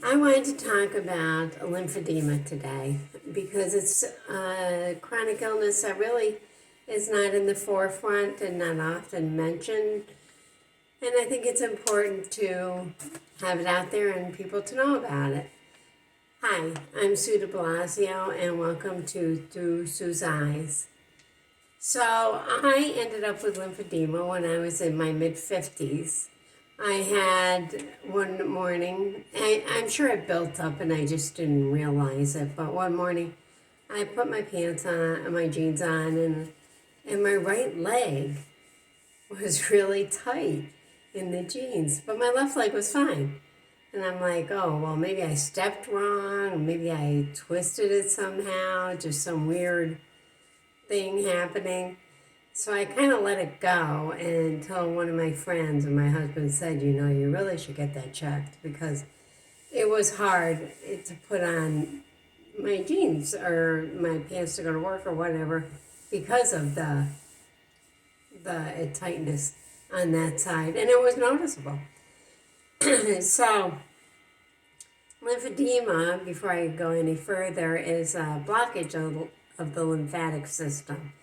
I wanted to talk about lymphedema today because it's a chronic illness that really is not in the forefront and not often mentioned. And I think it's important to have it out there and people to know about it. Hi, I'm Sue de Blasio and welcome to Through Sue's Eyes. So I ended up with lymphedema when I was in my mid-50s. I had one morning, I'm sure it built up and I just didn't realize it, but one morning I put my pants on, my jeans on, and my right leg was really tight in the jeans, but my left leg was fine. And I'm like, oh, well, maybe I stepped wrong, maybe I twisted it somehow, just some weird thing happening. So I kind of let it go until one of my friends and my husband said, you really should get that checked because it was hard to put on my jeans or my pants to go to work or whatever because of the tightness on that side. And it was noticeable. So lymphedema, before I go any further, is a blockage of the lymphatic system.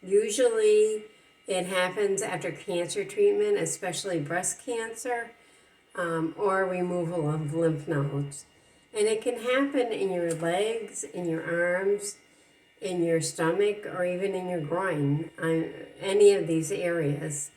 Usually it happens after cancer treatment, especially breast cancer, or removal of lymph nodes. And it can happen in your legs, in your arms, in your stomach, or even in your groin, any of these areas.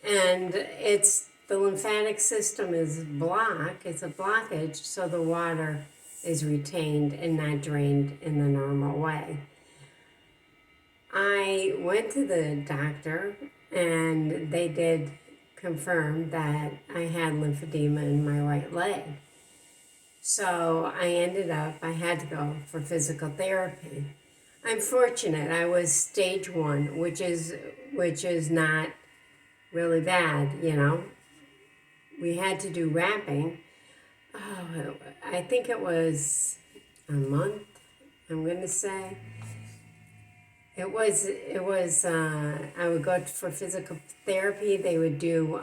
And the lymphatic system is blocked, it's a blockage, so the water is retained and not drained in the normal way. I went to the doctor and they did confirm that I had lymphedema in my right leg. So I had to go for physical therapy. I'm fortunate, I was stage 1, which is not really bad, We had to do wrapping. Oh, I think it was a month, I'm going to say. It was, I would go for physical therapy. They would do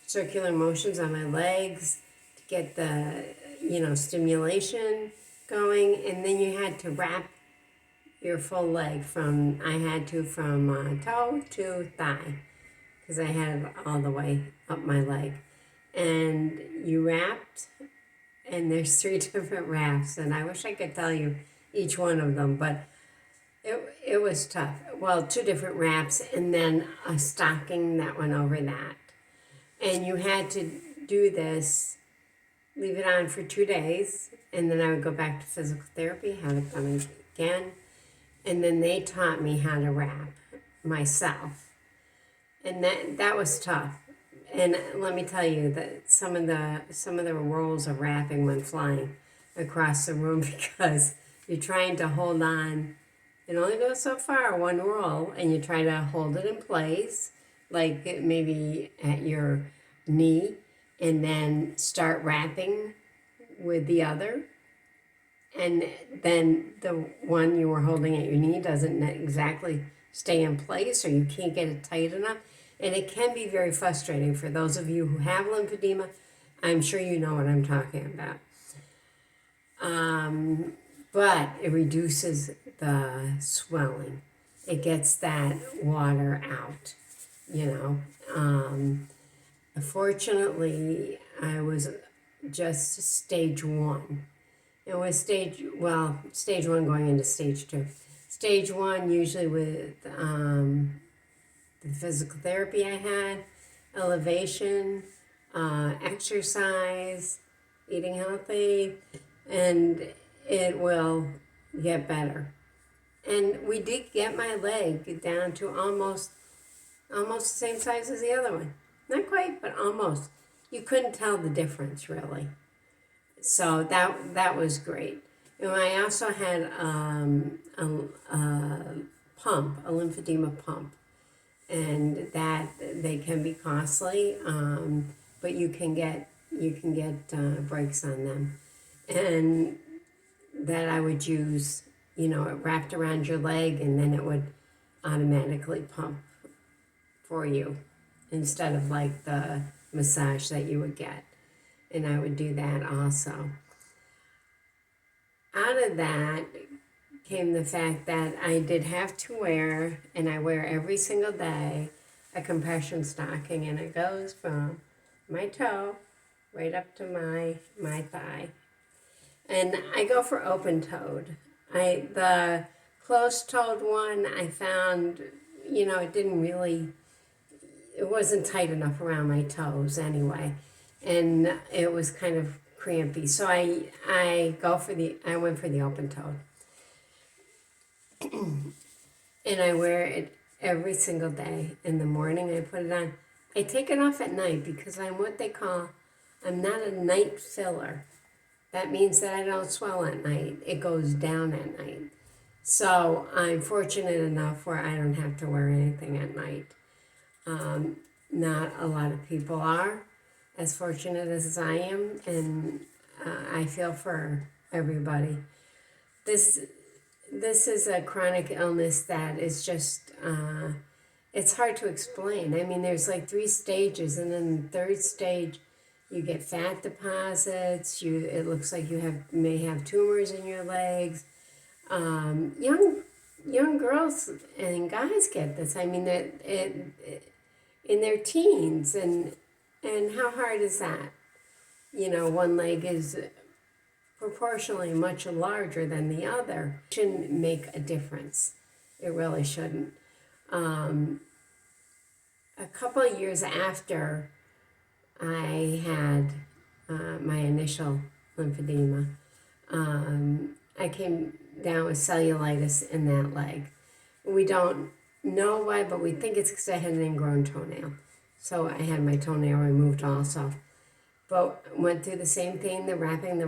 circular motions on my legs to get the, stimulation going. And then you had to wrap your full leg from toe to thigh, because I had it all the way up my leg. And you wrapped, and there's 3 different wraps. And I wish I could tell you each one of them, but it was tough. Well, 2 different wraps and then a stocking that went over that. And you had to do this, leave it on for 2 days, and then I would go back to physical therapy, have it done again. And then they taught me how to wrap myself. And that was tough. And let me tell you that some of the rolls of wrapping went flying across the room because you're trying to hold on. It only goes so far, one roll, and you try to hold it in place, like maybe at your knee, and then start wrapping with the other. And then the one you were holding at your knee doesn't exactly stay in place, or you can't get it tight enough. And it can be very frustrating for those of you who have lymphedema. I'm sure you know what I'm talking about. But it reduces the swelling. It gets that water out, Fortunately, I was just stage 1. It was stage 1 going into stage 2. Stage 1 usually with the physical therapy I had, elevation, exercise, eating healthy, and it will get better. And we did get my leg down to almost the same size as the other one. Not quite, but almost. You couldn't tell the difference, really. So that was great. And I also had a lymphedema pump, and that they can be costly, but you can get breaks on them, and that I would use. It wrapped around your leg, and then it would automatically pump for you instead of like the massage that you would get. and I would do that also. Out of that came the fact that I did have to wear, and I wear every single day, a compression stocking, and it goes from my toe right up to my thigh. And I go for open-toed. The closed-toed one I found, it wasn't tight enough around my toes anyway, and it was kind of crampy. So I went for the open-toed. And I wear it every single day. In the morning I put it on. I take it off at night because I'm not a night filler. That means that I don't swell at night. It goes down at night. So I'm fortunate enough where I don't have to wear anything at night. Not a lot of people are as fortunate as I am, and I feel for everybody. This is a chronic illness that is just, it's hard to explain. I mean, there's like 3 stages, and then the 3rd stage, you get fat deposits. It looks like you may have tumors in your legs. Young girls and guys get this. I mean, in their teens, and how hard is that? One leg is proportionally much larger than the other. It shouldn't make a difference. It really shouldn't. A couple of years after I had my initial lymphedema, I came down with cellulitis in that leg. We don't know why, but we think it's because I had an ingrown toenail. So I had my toenail removed also. But went through the same thing, the wrapping,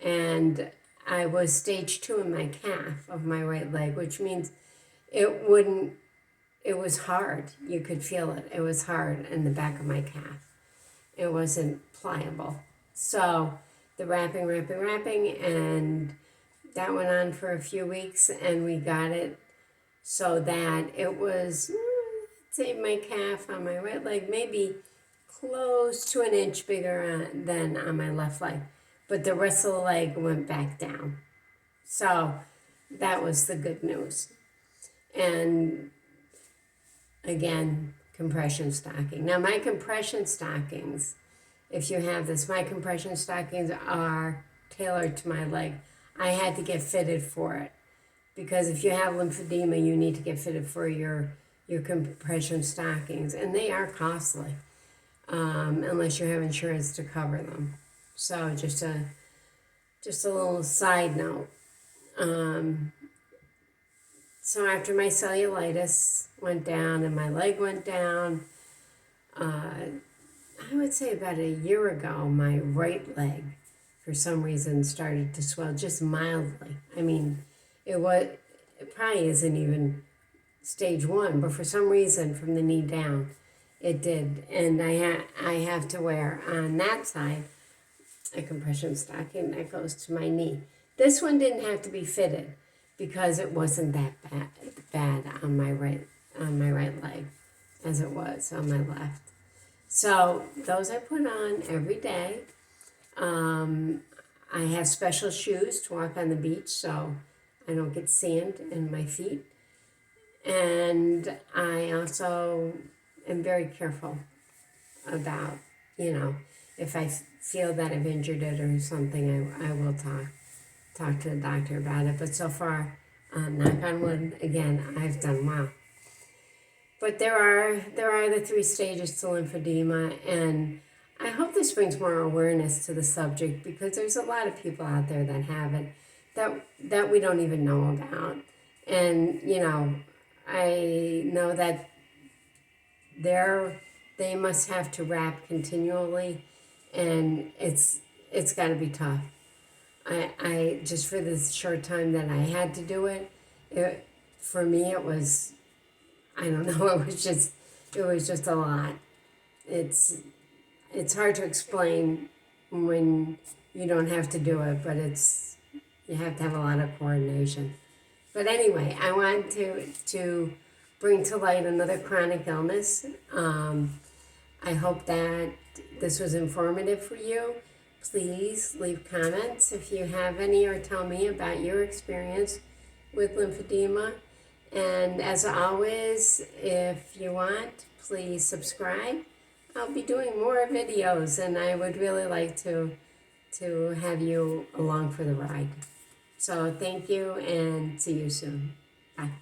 and I was stage 2 in my calf of my right leg, which means it was hard. You could feel it. It was hard in the back of my calf. It wasn't pliable. So the wrapping, and that went on for a few weeks, and we got it so that it was, say, my calf on my right leg, maybe close to an inch bigger than on my left leg. But the rest of the leg went back down. So that was the good news. And again, compression stocking. Now my compression stockings, if you have this, my compression stockings are tailored to my leg. I had to get fitted for it. Because if you have lymphedema, you need to get fitted for your compression stockings. And they are costly. Unless you have insurance to cover them. So just a little side note. So after my cellulitis went down and my leg went down, I would say about a year ago, my right leg, for some reason, started to swell just mildly. I mean, it probably isn't even stage 1, but for some reason, from the knee down, it did. And I have to wear on that side a compression stocking that goes to my knee. This one didn't have to be fitted because it wasn't that bad on my right leg as it was on my left. So those I put on every day. I have special shoes to walk on the beach so I don't get sand in my feet. And I also am very careful about, if I feel that I've injured it or something, I will talk to the doctor about it. But so far, knock on wood, again, I've done well. But there are the 3 stages to lymphedema, and I hope this brings more awareness to the subject because there's a lot of people out there that have it that we don't even know about. And, I know that they must have to wrap continually, and it's got to be tough. I just for this short time that I had to do it, for me it was, I don't know, it was just a lot. It's hard to explain when you don't have to do it, but you have to have a lot of coordination. But anyway, I wanted to bring to light another chronic illness. I hope that this was informative for you. Please leave comments if you have any, or tell me about your experience with lymphedema. And as always, if you want, please subscribe. I'll be doing more videos, and I would really like to have you along for the ride. So thank you, and see you soon.